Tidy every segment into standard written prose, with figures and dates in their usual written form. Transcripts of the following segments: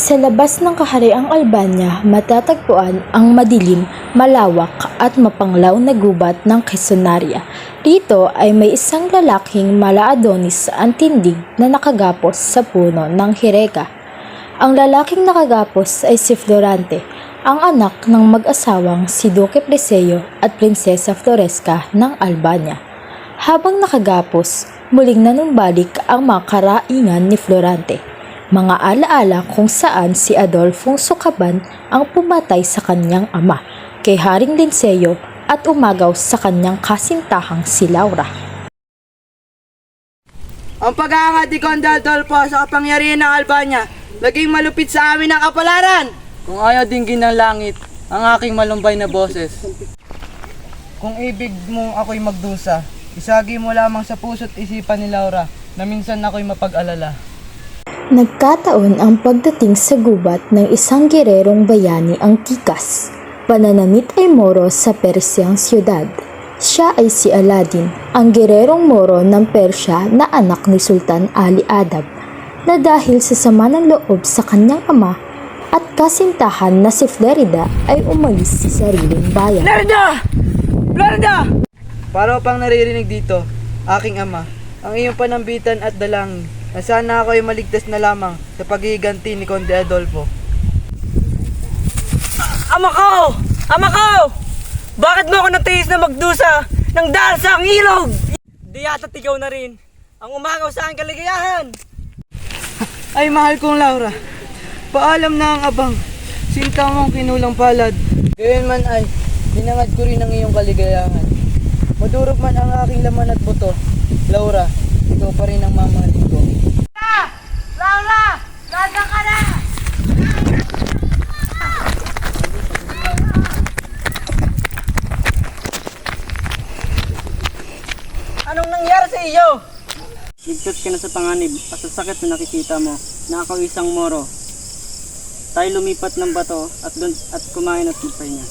Sa labas ng kahariang Albania, matatagpuan ang madilim, malawak at mapanglaw na gubat ng Quezonarya. Rito ay may isang lalaking mala-Adonis ang tindig na nakagapos sa puno ng Hireka. Ang lalaking nakagapos ay si Florante, ang anak ng mag-asawang si Duque Preseo at Prinsesa Floresca ng Albania. Habang nakagapos, muling nanumbalik ang mga karaingan ni Florante. Mga alaala kung saan si Adolfong Sukaban ang pumatay sa kanyang ama, kay Haring Linceo at umagaw sa kanyang kasintahang si Laura. Ang pag-aangat ni Conde Adolfo sa kapangyarihan ng Albania, naging malupit sa amin ang kapalaran. Kung ayaw dinggin ng langit, ang aking malumbay na boses. Kung ibig mong ako'y magdusa, isagi mo lamang sa puso't isipan ni Laura na minsan ako'y mapag-alala. Nagkataon ang pagdating sa gubat ng isang gererong bayani ang Tikas. Pananamit ay Moro sa Persiang siyudad. Siya ay si Aladdin, ang gererong Moro ng Persya na anak ni Sultan Ali Adab, na dahil sa sama ng loob sa kanyang ama at kasintahan na si Flerida ay umalis sa sariling bayan. Florida! Florida! Para pang naririnig dito, aking ama, ang iyong panambitan at dalangin na sana ako'y maligtas na lamang sa paghihiganti ni Conde Adolfo. Ama ko! Ama ko! Bakit mo ako natiis na magdusa ng dahil sa ang ilog? Di yata't ikaw na rin ang umagaw sa aking kaligayahan. Ay mahal kong Laura, paalam na ang abang, sinta mong kinulang palad. Gayon man ay, dinangad ko rin ang iyong kaligayahan. Madurog man ang aking laman at buto, Laura, ikaw pa rin ang mamahalin ko. Laura! Nasaan ka na? Anong nangyari sa iyo? Ligtas ka na sa panganib at sa sakit na nakikita mo na ako isang Moro. Tayo lumipat ng bato at kumain at magpahinga.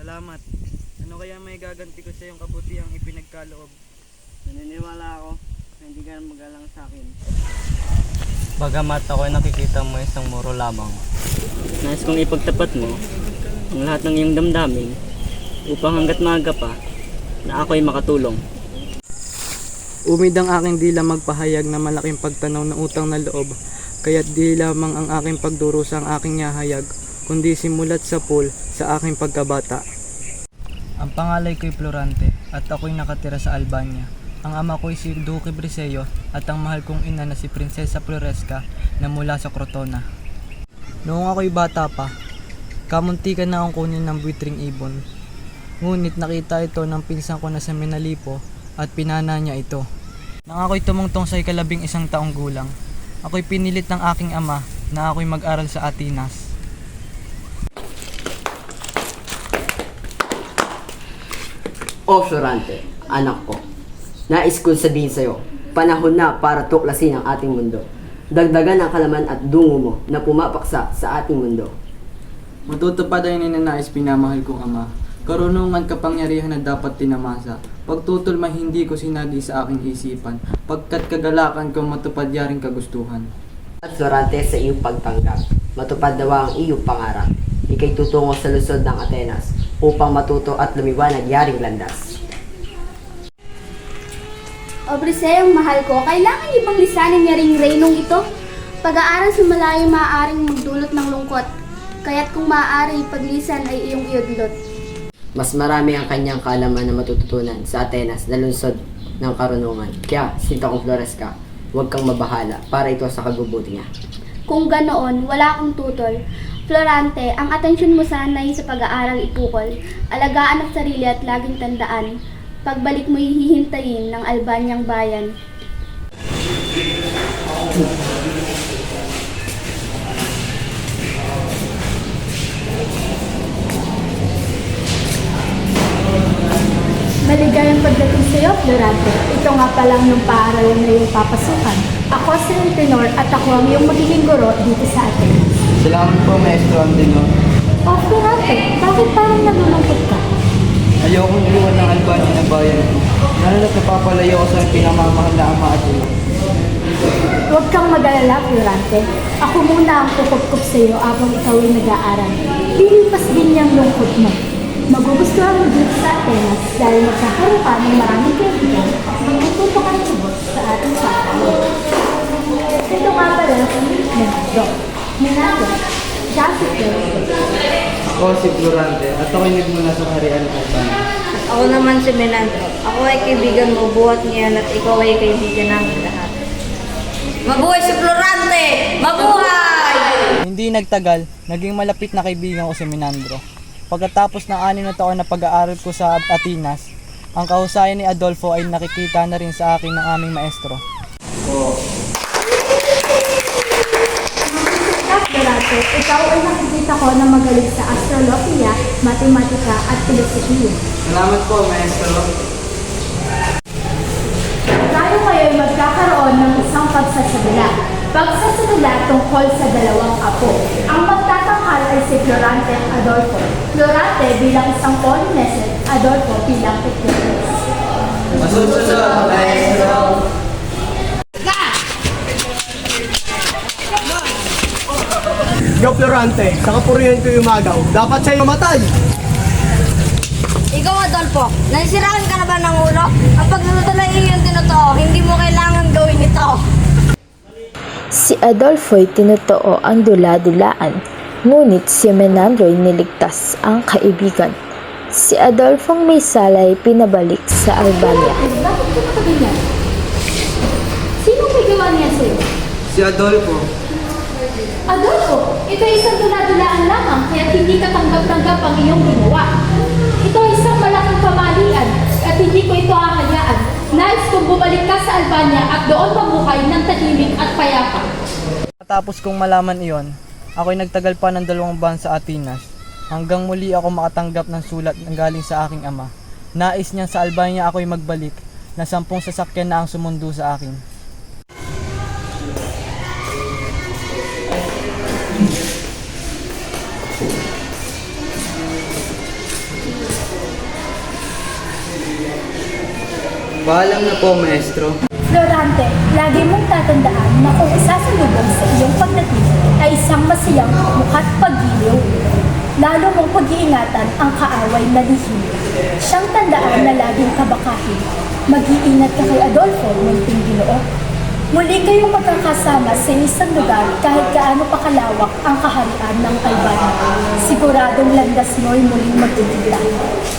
Salamat. Ano kaya may gaganti ko sa iyong kabutihang ipinagkaloob? Naniniwala ako na hindi ka magalang sa akin. Bagamat ako ay nakikita mo isang Moro lamang. Nais kong ipagtapat mo ang lahat ng iyong damdamin upang hanggat maaga pa na ako ay makatulong. Umid ang aking dila magpahayag na malaking pagtanaw ng utang na loob, kaya't di lamang ang aking pagdurusa ang aking yahayag, kundi simulat sa pool sa aking pagkabata. Ang pangalay ko'y Florante at ako'y nakatira sa Albania. Ang ama ko'y si Duque Preseo at ang mahal kong ina na si Prinsesa Floresca na mula sa Crotona. Noong ako'y bata pa, kamuntikan na akong kunin ng buitring ibon. Ngunit nakita ito ng pinsan ko na sa Menalipo at pinana niya ito. Nang ako'y tumungtong sa ikalabing isang taong gulang, ako'y pinilit ng aking ama na ako'y mag-aral sa Atinas. O Florante, anak ko, nais kong sabihin sa'yo, panahon na para tuklasin ang ating mundo. Dagdagan ang kalaman at dungo mo na pumapaksa sa ating mundo. Matutupad ay ninanais pinamahal kong ama. Karunungan kapangyarihan na dapat tinamasa. Pagtutol may hindi ko sinagi sa aking isipan. Pagkat kagalakan kong matupad yaring kagustuhan. At Florante sa iyong pagtanggap, matupad daw ang iyong pangarap. Ika'y tutungo sa lungsod ng Atenas upang matuto at lumiwanag yaring landas. O Preseyong mahal ko, kailangan ibang lisanin niya ring reynong ito. Pag-aaral sa malayo maaaring magdulot ng lungkot, kaya't kung maaari paglisan ay iyong iudlot. Mas marami ang kanyang kaalaman na matututunan sa Atenas na lungsod ng karunungan. Kaya, sinta kong Flores ka, huwag kang mabahala para ito sa kabubuti niya. Kung ganoon, wala akong tutol. Florante, ang atensyon mo sanay sa pag-aaral ipukol. Alagaan ang sarili at laging tandaan. Pagbalik mo hihintayin ng Albanyang bayan. Maligayang pagdating sa iyo, Florante. Ito nga pa lang yung paaralan na iyong papasukan. Ako si Tenor at ako ang iyong magiging guro dito sa atin. Salamat po, Maestro Andino. Oh, Florante, bakit parang nalulungkot ka? Ayokong iwan ng Albania na bayan ko. Lalo na't napapalayo ko sa pinamamahal na ama at ina. Huwag kang mag-alala, Florante. Ako muna ang kukup sa iyo habang ikaw ay nag-aaral. Lilipas din niyang lungkot mo. Magugustuhan mo dito sa Atenas dahil magkakaroon ka ng maraming kaibigan at magtututo ka ng subot sa ating paaralan. Ito nga pala si Menado. Menado, Joseph Florante. Ako si Florante at ako'y nagmula sa Harian ng Albania. Ako naman si Menandro. Ako ay kaibigan mo, buhat niyan at ikaw ay kaibigan namin lahat. Mabuhay si Florante! Mabuhay! Hindi nagtagal, naging malapit na kaibigan ko si Menandro. Pagkatapos ng 6 na taon na pag-aaral ko sa Atenas, ang kahusayan ni Adolfo ay nakikita na rin sa akin ng aming maestro. Florante, ikaw ay nakikita ko na magaling sa astrolohiya, matematika at filosofiya. Salamat po, maestro. Tayo ngayon magkakaroon ng isang pagsasadula. Pagsasadula tungkol sa dalawang apo. Ang magtatanghal ay si Florante at Adolfo. Florante bilang isang Polynesian, Adolfo bilang Epicurus. Masusunod, maestro. Yo, Florante, sa kapurihan ko umagaw. Dapat sa'yo matay! Ikaw, Adolfo, naisiraan ka na ba ng ulo? Ang pagtutulay iyong tinotoo, hindi mo kailangan gawin ito. Si Adolfo'y tinotoo ang dula-dulaan, ngunit si Menandro'y niligtas ang kaibigan. Si Adolfong may salay pinabalik sa Albania. Bakit ka nakaganyan? Sino may gawa niya sa'yo? Si Adolfo. Adolfo, ito ay isang dula-dulaan lamang kaya hindi ka tanggap-tanggap ang iyong ginawa. Ito ay isang malaking pamalian at hindi ko ito hahayaan. Nais kong bumalik ka sa Albania at doon mabuhay ng tahimik at payapa. Matapos kong malaman iyon, ako'y nagtagal pa ng 2 buwan sa Atenas hanggang muli ako makatanggap ng sulat ng galing sa aking ama. Nais niya sa Albania ako'y magbalik na 10 sasakyan na ang sumundo sa akin. Paalam na po, maestro. Florante, lagi mong tatandaan na kung isasalubong sa iyong pagdating ay isang masayang mukha't paggiliw. Lalo mong pag-iingatan ang kaaway na lihim. Siyang tandaan na laging kabakahin. Mag-iingat ka kay Adolfo, munting Ginoo. Muli kayong magkakasama sa isang lugar kahit gaano pa kalawak ang kaharian ng Albania. Siguradong landas mo'y muling magtitibla.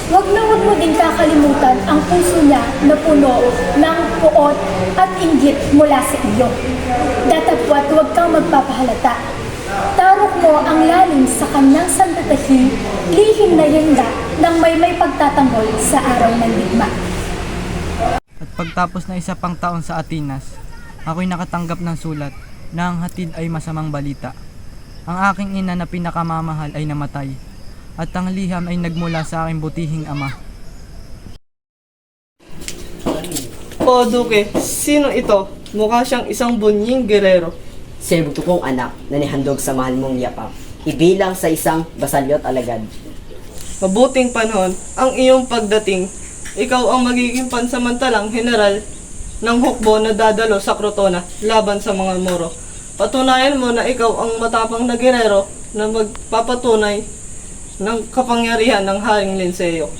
Huwag mo din kakalimutan ang puso niya na puno ng puot at inggit mula sa iyo. Datapwat huwag kang magpapahalata. Tarok mo ang lalim sa kanyang sandatahi, lihim na yunda ng may pagtatanggol sa araw ng digma. At pagtapos na 1 pang taon sa Atenas, ako'y nakatanggap ng sulat na ang hatid ay masamang balita. Ang aking ina na pinakamamahal ay namatay, at ang liham ay nagmula sa aking butihing ama. O, Duke, sino ito? Mukha siyang isang bunying gerero. Sirbuto kong anak na nihandog sa mahal mong yapap. Ibilang sa isang basalyot alagad. Mabuting panahon, ang iyong pagdating, ikaw ang magiging pansamantalang general ng hukbo na dadalo sa Crotona laban sa mga Moro. Patunayan mo na ikaw ang matapang na gerero na magpapatunay ng kapangyarihan ng Haring Linceo.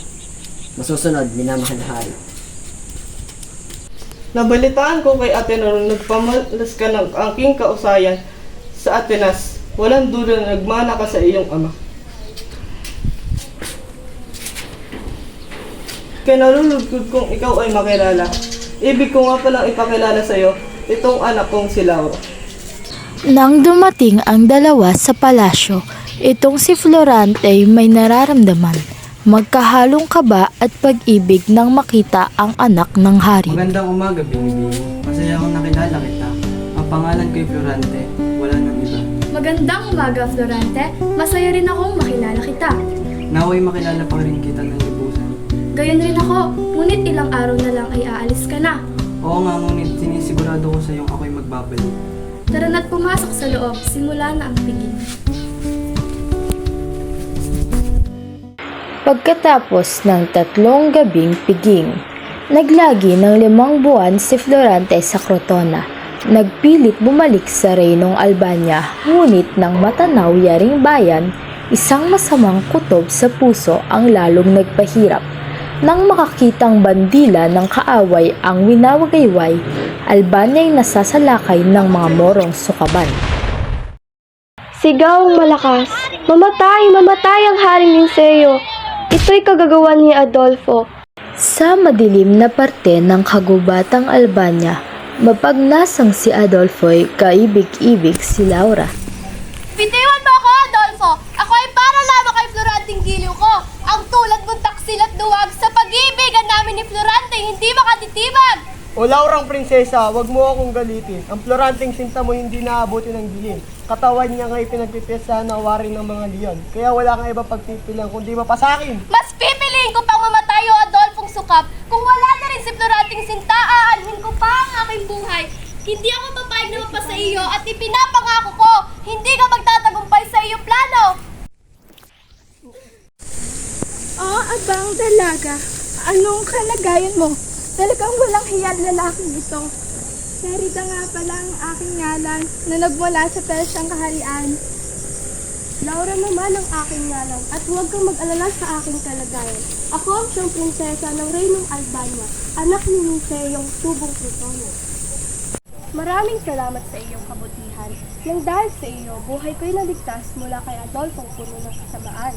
Masusunod, minamahal na hari. Nabalitaan ko kay Atenor nagpamalas ka ng aking kausayan sa Atenas. Walang duda na nagmana ka sa iyong ama. Kaya nalulugod kung ikaw ay makilala. Ibig ko nga palang ipakilala sa'yo, itong anak kong si Laura. Nang dumating ang dalawa sa palasyo, itong si Florante may nararamdaman. Magkahalong kaba at pag-ibig nang makita ang anak ng hari. Magandang umaga, Binibini. Masaya akong nakilala kita. Ang pangalan ko'y Florante. Wala nang iba. Magandang umaga, Florante. Masaya rin akong makilala kita. Naway makilala pa rin kita ng libusan. Gayon rin ako, ngunit ilang araw na lang ay aalis ka na. Oo nga, ngunit sinisigurado ko sa iyong ako'y magbabalik. Tara na't pumasok sa loob, simula na ang piging. Pagkatapos ng 3 gabing piging, naglagi ng 5 buwan si Florante sa Crotona. Nagpilit bumalik sa Reynong Albania, ngunit nang matanaw yaring bayan, isang masamang kutob sa puso ang lalong nagpahirap. Nang makakitang bandila ng kaaway ang winawagayway, Albania ay nasasalakay ng mga Morong sukaban. Sigaw malakas, mamatay, mamatay ang haring Linceo. Ito'y kagagawan ni Adolfo. Sa madilim na parte ng kagubatang Albania, mapagnasang si Adolfo ay kaibig-ibig si Laura. Bitiwan mo ako, Adolfo! Ako ay para lamang kay Floranting giliw ko. Ang tulad mong taksil at duwag sa pag-ibigan namin ni Florante, hindi makatitibag! O Laurang prinsesa, wag mo akong galitin. Ang Floranting sinta mo hindi naabuti ng dilim. Katawan niya nga'y pinagpipiyasahan na warin ng mga leon. Kaya wala kang ibang pagpipilian kundi mapasakin. Mas pipiliin ko pang mamatay o Adolfong sukap. Kung wala na rin si Floranting sinta, aanhin ko pa ang aking buhay. Hindi ako papayag na mapasa iyo at ipinapangako ko, hindi ka magtatagumpay sa iyong plano. Abang dalaga, anong kalagayan mo? Talagang walang hiyang lalaking ito. Merida nga pala ang aking ngalan na nagmula sa Persyang kaharian. Laura naman ang aking ngalan at huwag kang mag-alala sa aking kalagayan. Ako ang siyang prinsesa ng Reynong Albania, anak ni Linceyong tubong Crotona. Maraming salamat sa iyong kabutihan. Nang dahil sa iyo, buhay ko'y naligtas mula kay Adolfong puno ng kasamaan.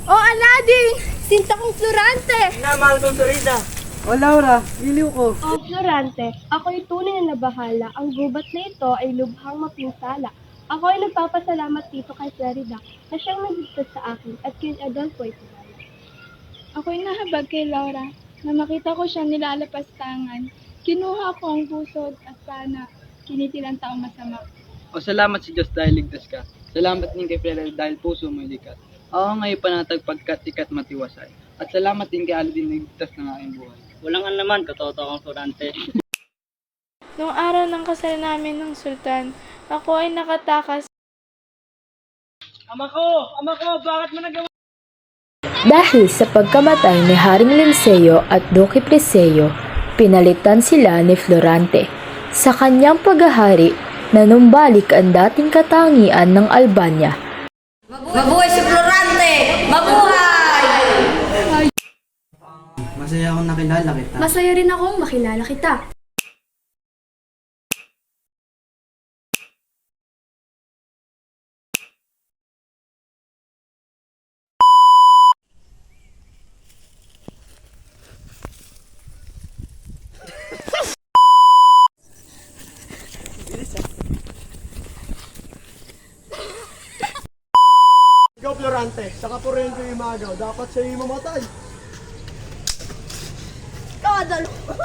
O Aladdin! Sinta kong Florante! Namahal kong Sarita. O Laura, iliw ko. O Florante, ako'y tunay na nabahala. Ang gubat na ito ay lubhang mapinsala. Ako ay nagpapasalamat dito kay Florida na siyang nagligtas sa akin at kay Adolfo ay pinala. Ako'y nahabag kay Laura na makita ko siyang nilalapastangan. Kinuha ko ang pusod at sana kinitil ang taong masama. O salamat sa Diyos dahil ligtas ka. Salamat din kay Florante dahil puso mo'y likat. Ako ngayon panatag pagkatikat matiwasay. At salamat din kay Aladdin na ligtas ng aking buhay. Walang naman, katotoong Florante. Noong araw ng kasal namin ng Sultan, ako ay nakatakas. Ama ko, bakit mo nagawa? Dahil sa pagkamatay ni Haring Linceo at Duque Preseo, pinalitan sila ni Florante. Sa kanyang paghahari, nanumbalik ang dating katangian ng Albania. Mabuhay si Florante! Mabuhay! Masaya akong nakilala kita. Masaya rin akong makilala kita. Ikaw Florante, sa Kapurento yung magaw, dapat sa'yo mamatay. Ikaw, Adolfo!